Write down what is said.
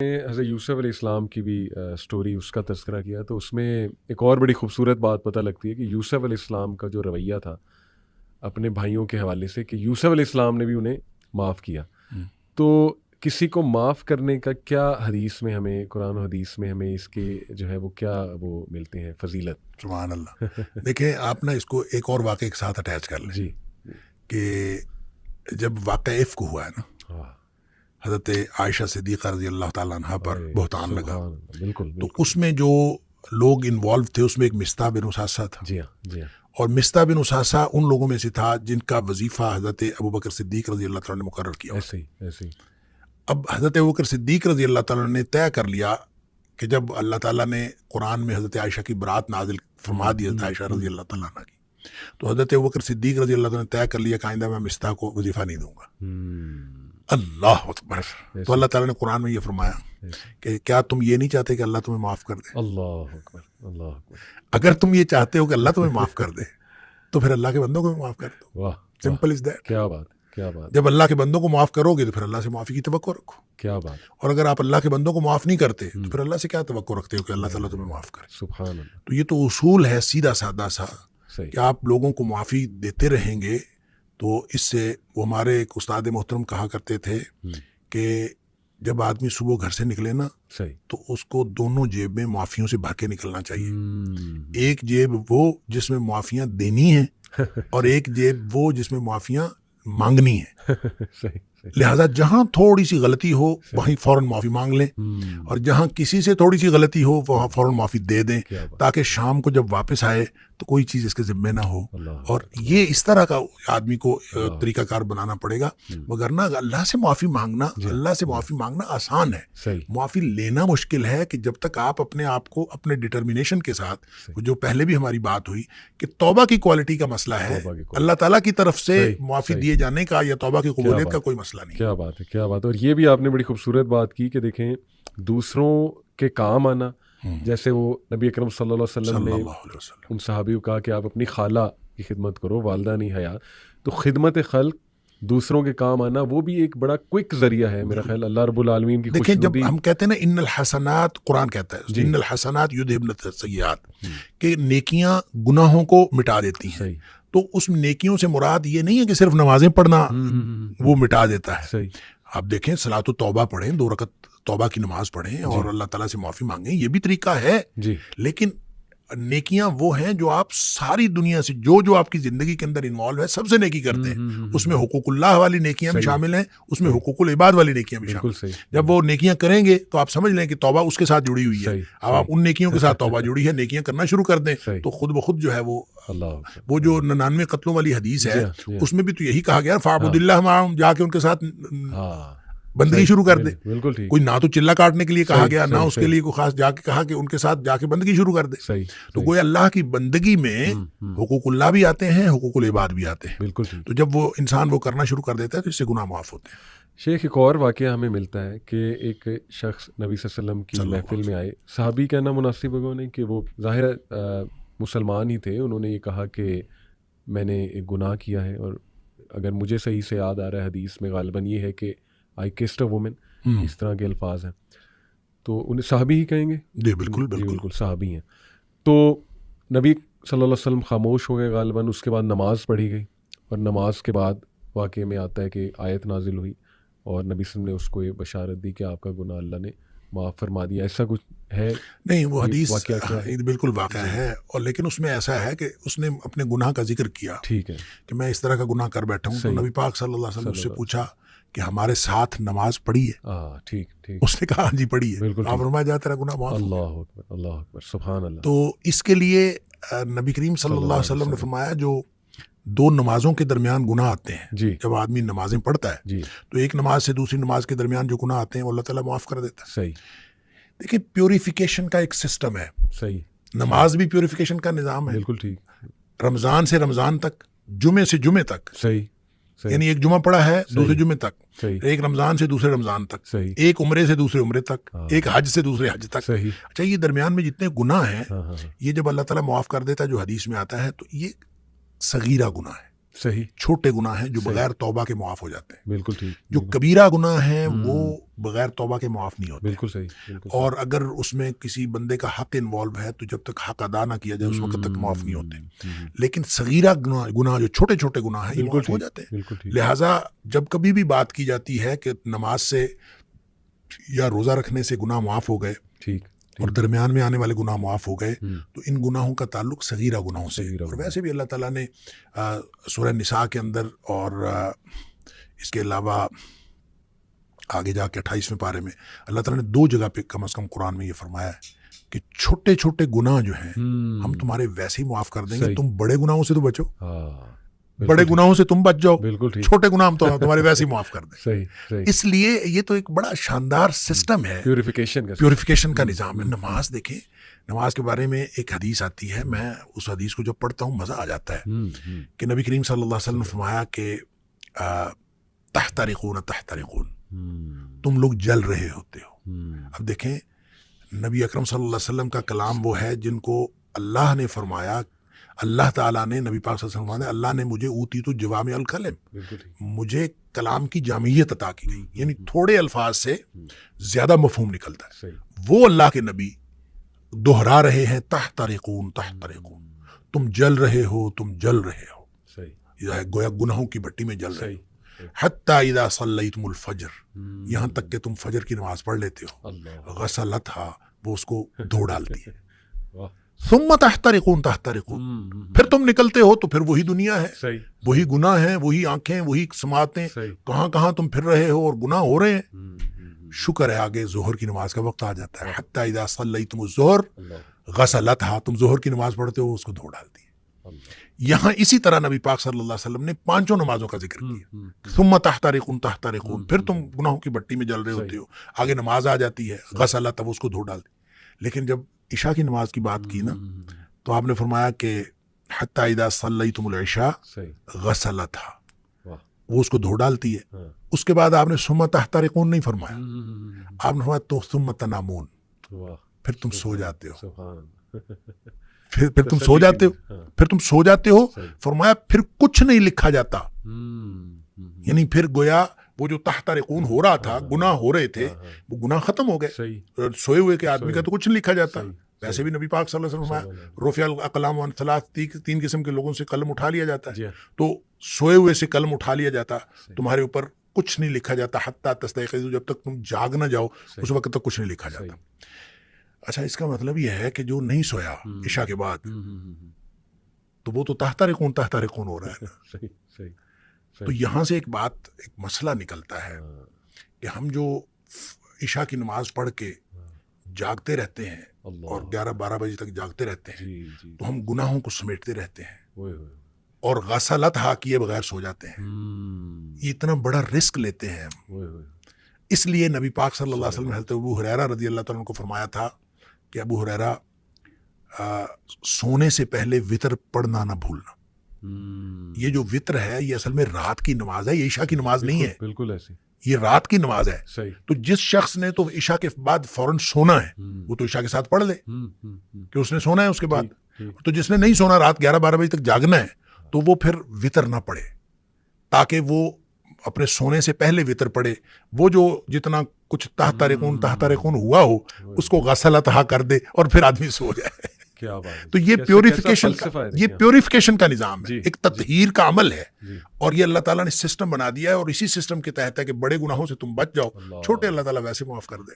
حضرت یوسف علیہ السلام کی بھی سٹوری اس کا تذکرہ کیا، تو اس میں ایک اور بڑی خوبصورت بات پتہ لگتی ہے کہ یوسف علیہ السلام کا جو رویہ تھا اپنے بھائیوں کے حوالے سے، کہ یوسف علیہ السلام نے بھی انہیں معاف کیا. تو کسی کو معاف کرنے کا کیا حدیث میں ہمیں، قرآن و حدیث میں ہمیں اس کے جو ہے وہ کیا وہ ملتے ہیں فضیلت؟ سبحان اللہ. دیکھیں آپ نا اس کو ایک اور واقعے کے ساتھ اٹیچ کر لیں. جی. کہ جب واقعہ عفق ہوا ہے نا، حضرت عائشہ صدیقہ رضی اللہ تعالیٰ عنہ پر بہتان لگا، بالکل تو اس میں جو لوگ انوالو تھے اس میں ایک مصطح بن اساسہ تھا. جی ہاں جی ہاں. اور مصطح بن اساسہ ان لوگوں میں سے تھا جن کا وظیفہ حضرت ابوبکر صدیق رضی اللہ تعالیٰ نے مقرر کیا. ایسے ہی. اب حضرت ابوبکر صدیق رضی اللہ تعالیٰ نے طے کر لیا کہ جب اللہ تعالیٰ نے قرآن میں حضرت عائشہ کی برات نازل فرما دی، حضرت عائشہ رضی اللہ تعالیٰ عنہ کی، تو حضرت ابوبکر صدیق رضی اللہ تعالیٰ نے طے کر لیا کہ آئندہ میں مصطح کو وظیفہ نہیں دوں گا. اللہ اکبر. تو اللہ تعالیٰ نے قرآن میں یہ فرمایا کہ کیا تم یہ نہیں چاہتے کہ اللہ تمہیں معاف کر دے؟ اللہ اکبر اللہ اکبر. اگر تم یہ چاہتے ہو کہ اللہ تمہیں معاف کر دے تو پھر اللہ کے بندوں کو بھی معاف کر دو. واہ، سمپل از دیٹ. کیا بات کیا بات. جب اللہ کے بندوں کو معاف کرو گے تو پھر اللہ سے معافی کی توقع رکھو. کیا بات. اور اگر آپ اللہ کے بندوں کو معاف نہیں کرتے تو پھر اللہ سے کیا توقع رکھتے ہو کہ اللہ تعالیٰ تمہیں معاف کرے؟ سبحان اللہ. تو یہ تو اصول ہے سیدھا سادہ سا صحیح. کہ آپ لوگوں کو معافی دیتے رہیں گے تو اس سے، وہ ہمارے ایک استاد محترم کہا کرتے تھے کہ جب آدمی صبح گھر سے نکلے نا صحیح تو اس کو دونوں جیب میں معافیوں سے بھر کے نکلنا چاہیے. ایک جیب وہ جس میں معافیاں دینی ہیں اور ایک جیب وہ جس میں معافیاں مانگنی ہیں. صحیح. لہٰذا جہاں تھوڑی سی غلطی ہو وہیں فوراً معافی مانگ لیں، اور جہاں کسی سے تھوڑی سی غلطی ہو وہاں فوراً معافی دے دیں، تاکہ شام کو جب واپس آئے تو کوئی چیز اس کے ذمے نہ ہو. اور یہ اس طرح کا آدمی کو طریقہ کار بنانا پڑے گا. وگرنہ اللہ سے معافی مانگنا آسان ہے، معافی لینا مشکل ہے. کہ جب تک آپ اپنے آپ کو اپنے ڈٹرمنیشن کے ساتھ، جو پہلے بھی ہماری بات ہوئی کہ توبہ کی کوالٹی کا مسئلہ ہے، اللہ تعالیٰ کی طرف سے معافی دیے جانے کا یا توبہ کی قبولیت کا کوئی مسئلہ نہیں. کیا بات ہے کیا بات ہے. اور یہ بھی آپ نے بڑی خوبصورت بات کی کہ دیکھیں دوسروں کے کام آنا، جیسے وہ نبی اکرم صلی اللہ علیہ وسلم نے ان صحابیوں کہا کہ آپ اپنی خالہ کی خدمت کرو، والدہ نہیں حیات. تو خدمت خلق، دوسروں کے کام آنا، وہ بھی ایک بڑا کوئک ذریعہ ہے میرا خیال اللہ رب العالمین کی دیکھیں خوشنودی. جب ہم کہتے ہیں نا ان الحسنات، قرآن کہتا ہے ان الحسنات یذہبن السیئات، کہ نیکیاں گناہوں کو مٹا دیتی ہیں. تو اس نیکیوں سے مراد یہ نہیں ہے کہ صرف نمازیں پڑھنا وہ مٹا دیتا ہے. آپ دیکھیں صلاۃ توبہ پڑھیں، 2 رکعت توبہ کی نماز پڑھیں اور اللہ تعالیٰ سے معافی مانگیں، یہ بھی طریقہ ہے. لیکن نیکیاں وہ ہیں جو آپ ساری دنیا سے جو آپ کی زندگی کے اندر انوالو ہے سب سے نیکی کرتے ہیں. اس میں حقوق اللہ والی نیکیاں بھی شامل ہیں، اس میں حقوق العباد والی نیکیاں بھی شامل ہیں. جب وہ نیکیاں کریں گے تو آپ سمجھ لیں کہ توبہ اس کے ساتھ جڑی ہوئی ہے. اب آپ ان نیکیوں کے ساتھ توبہ جڑی ہے، نیکیاں کرنا شروع کر دیں تو خود بخود جو ہے وہ جو 99 قتلوں والی حدیث ہے اس میں بھی تو یہی کہا گیا فاعبد اللہ معہم، جا کے ان کے ساتھ بندگی شروع کر دے. کوئی نہ تو چلہ کاٹنے کے لیے کہا گیا، نہ اس کے لیے کوئی خاص جا کے کہا کہ ان کے ساتھ جا کے بندگی شروع کر دے. تو گویا اللہ کی بندگی میں حقوق اللہ بھی آتے ہیں، حقوق العباد بھی آتے ہیں. تو جب وہ انسان وہ کرنا شروع کر دیتا ہے تو اس سے گناہ معاف ہوتے ہیں. شیخ ایک اور واقعہ ہمیں ملتا ہے کہ ایک شخص نبی صلی اللہ علیہ وسلم کی محفل میں آئے. صحابی کہنا مناسب ہوگا نہیں کہ وہ ظاہر مسلمان ہی تھے. انہوں نے یہ کہا کہ میں نے ایک گناہ کیا ہے، اور اگر مجھے صحیح سے یاد آ رہا ہے حدیث میں غالباً یہ ہے کہ آئی کسڈ اے وومن، اس طرح کے الفاظ ہیں. تو انہیں صحابی ہی کہیں گے؟ جی بالکل صحابی ہیں. تو نبی صلی اللہ علیہ وسلم خاموش ہو گئے غالباً. اس کے بعد نماز پڑھی گئی، اور نماز کے بعد واقعے میں آتا ہے کہ آیت نازل ہوئی اور نبی صلی اللہ علیہ وسلم نے اس کو یہ بشارت دی کہ آپ کا گناہ اللہ نے معاف فرما دیا. ایسا کچھ ہے نہیں، وہ حدیث بالکل واقعہ ہے. اور لیکن اس میں ایسا ہے کہ اس نے اپنے گناہ کا ذکر کیا، ٹھیک ہے، کہ میں اس طرح کا گناہ کر بیٹھا ہوں. تو نبی پاک صلی اللہ علیہ وسلم اس سے پوچھا کہ ہمارے ساتھ نماز پڑھی ہے؟ ٹھیک. اس نے کہا جی پڑھی ہے. آپ فرمایا جا تیرا گناہ معاف. اللہ اکبر سبحان اللہ. تو اس کے لیے نبی کریم صلی اللہ علیہ وسلم نے فرمایا جو 2 نمازوں کے درمیان گناہ آتے ہیں، جب آدمی نمازیں پڑھتا ہے تو ایک نماز سے دوسری نماز کے درمیان جو گناہ آتے ہیں وہ اللہ تعالیٰ معاف کر دیتا ہے. صحیح. دیکھیں پیوریفیکیشن کا ایک سسٹم ہے. صحیح. نماز بھی پیوریفیکیشن کا نظام ہے. بالکل ٹھیک. رمضان سے رمضان تک، جمعے سے جمعے تک. صحیح. یعنی ایک جمعہ پڑا ہے دوسرے جمعے تک، ایک رمضان سے دوسرے رمضان تک، ایک عمرے سے دوسرے عمرے تک، ایک حج سے دوسرے حج تک. اچھا، یہ درمیان میں جتنے گناہ ہیں یہ جب اللہ تعالیٰ معاف کر دیتا ہے جو حدیث میں آتا ہے تو یہ صغیرہ گناہ ہے. صحیح. چھوٹے گناہ ہیں جو بغیر توبہ کے معاف ہو جاتے ہیں. بالکل ٹھیک. جو کبیرہ گناہ ہیں وہ بغیر توبہ کے معاف نہیں ہوتے. بالکل صحیح. اور اگر اس میں کسی بندے کا حق انوالو ہے تو جب تک حق ادا نہ کیا جائے اس وقت تک معاف نہیں ہوتے. لیکن صغیرہ گناہ جو چھوٹے چھوٹے گناہ ہیں یہ معاف ہو جاتے ہیں. لہٰذا جب کبھی بھی بات کی جاتی ہے کہ نماز سے یا روزہ رکھنے سے گناہ معاف ہو گئے ٹھیک اور درمیان میں آنے والے گناہ معاف ہو گئے تو ان گناہوں کا تعلق صغیرہ گناہوں سے. اور ویسے بھی اللہ تعالیٰ نے سورہ نساء کے اندر اور اس کے علاوہ آگے جا کے 28ویں پارے میں اللہ تعالیٰ نے 2 جگہ پہ کم از کم قرآن میں یہ فرمایا ہے کہ چھوٹے چھوٹے گناہ جو ہیں ہم تمہارے ویسے ہی معاف کر دیں گے. تم بڑے گناہوں سے تو بچو, بڑے گناہوں سے تم بچ جاؤ, چھوٹے گناہ ہم تمہارے ویسے ہی معاف کر دیں. اس لیے یہ تو ایک بڑا شاندار سسٹم ہے, پیوریفیکیشن کا نظام ہے. نماز دیکھیں, نماز کے بارے میں ایک حدیث آتی ہے, میں اس حدیث کو جب پڑھتا ہوں مزہ آ جاتا ہے کہ نبی کریم صلی اللہ علیہ وسلم نے فرمایا کہ تحترقون تحترقون, تم لوگ جل رہے ہوتے ہو. اب دیکھیں نبی اکرم صلی اللہ علیہ وسلم کا کلام وہ ہے جن کو اللہ نے فرمایا, اللہ تعالیٰ نے نبی پاک صلی اللہ علیہ وسلم نے, اللہ نے مجھے اوتیت الجوامع الکلم, مجھے کلام کی جامعیت عطا کی گئی, یعنی تھوڑے الفاظ سے زیادہ مفہوم نکلتا ہے. وہ اللہ کے نبی دہرا رہے ہیں تحترقون تحترقون, تم جل رہے ہو, تم جل رہے ہو, گویا گناہوں کی بھٹی میں جل رہے ہو. حتی اذا صلیتم الفجر, یہاں تک کہ تم فجر کی نماز پڑھ لیتے ہو, غسلتھا, وہ اس کو دھو ڈالتی ہے. ثم تحترقون تحترقون, پھر تم نکلتے ہو تو پھر وہی دنیا ہے, وہی گناہ ہیں, وہی آنکھیں, وہی سماعتیں, کہاں کہاں تم پھر رہے ہو اور گناہ ہو رہے ہیں. شکر ہے آگے ظہر کی نماز کا وقت آ جاتا ہے. حتی اذا صلیتم الظہر غسلتھا, تم ظہر کی نماز پڑھتے ہو, اس کو دھو ڈالتی ہے. یہاں اسی طرح نبی پاک صلی اللہ علیہ وسلم نے 5 نمازوں کا ذکر کیا. ثم تحترقون تحترقون, پھر تم گناہوں کی بٹی میں جل رہے ہوتے ہو, آگے نماز آ جاتی ہے, غسلت, اب اس کو دھو ڈالتی. لیکن جب عشاء کی نماز کی بات کی نا تو آپ نے فرمایا کہ حتی اذا صلیتم العشاء غسلتھا, وہ اس کو دھو ڈالتی ہے. اس کے بعد آپ نے ثم تحترقون نہیں فرمایا, آپ نے فرمایا تو ثم تنامون, پھر تم سو جاتے ہو, پھر تم سو جاتے ہو, پھر تم سو جاتے ہو. فرمایا پھر کچھ نہیں لکھا جاتا, یعنی پھر گویا وہ جو تحترقون ہو رہا تھا, گناہ ہو رہے تھے, وہ گناہ ختم ہو گئے. سوئے ہوئے کے آدمی کا تو کچھ نہیں لکھا جاتا. ویسے بھی نبی پاک صلی اللہ علیہ وسلم فرمایا رفع الاقلام عن ثلاث, 3 قسم کے لوگوں سے قلم اٹھا لیا جاتا ہے. تو سوئے ہوئے سے قلم اٹھا لیا جاتا, تمہارے اوپر کچھ نہیں لکھا جاتا. حتی تستيقظوا, جب تک تم جاگ نہ جاؤ اس وقت تک کچھ نہیں لکھا جاتا. اچھا, اس کا مطلب یہ ہے کہ جو نہیں سویا عشاء کے بعد تو وہ تو تحترقون تحترقون ہو رہا ہے. تو یہاں سے ایک مسئلہ نکلتا ہے کہ ہم جو عشاء کی نماز پڑھ کے جاگتے رہتے ہیں اور 11-12 بجے تک جاگتے رہتے ہیں, تو ہم گناہوں کو سمیٹتے رہتے ہیں اور غسلتھا کیے بغیر سو جاتے ہیں. یہ اتنا بڑا رسک لیتے ہیں ہم. اس لیے نبی پاک صلی اللہ علیہ وسلم نے حضرت ابو ہریرہ رضی اللہ تعالیٰ عنہ کو فرمایا تھا کہ ابو ہریرہ سونے سے پہلے وتر پڑھنا نہ بھولنا. یہ جو وتر ہے یہ اصل میں رات کی نماز ہے, یہ عشاء کی نماز نہیں ہے. بالکل ایسی, یہ رات کی نماز ہے. تو جس شخص نے تو عشاء کے بعد فوراً سونا ہے وہ تو عشاء کے ساتھ پڑھ لے کہ اس نے سونا ہے اس کے بعد. تو جس نے نہیں سونا, رات 11-12 بجے تک جاگنا ہے, تو وہ پھر وتر نہ پڑھے تاکہ وہ اپنے سونے سے پہلے وتر پڑھے. وہ جو جتنا کچھ تحترقون ہوا ہو اس کو غسلتھا کر دے اور پھر آدمی سو جائے. تو یہ پیوریفیکیشن کا نظام ہے, ایک تطہیر کا عمل ہے. اور یہ اللہ تعالیٰ نے سسٹم بنا دیا ہے, اور اسی سسٹم کے تحت ہے کہ بڑے گناہوں سے تم بچ جاؤ, چھوٹے اللہ تعالیٰ ویسے معاف کر دے.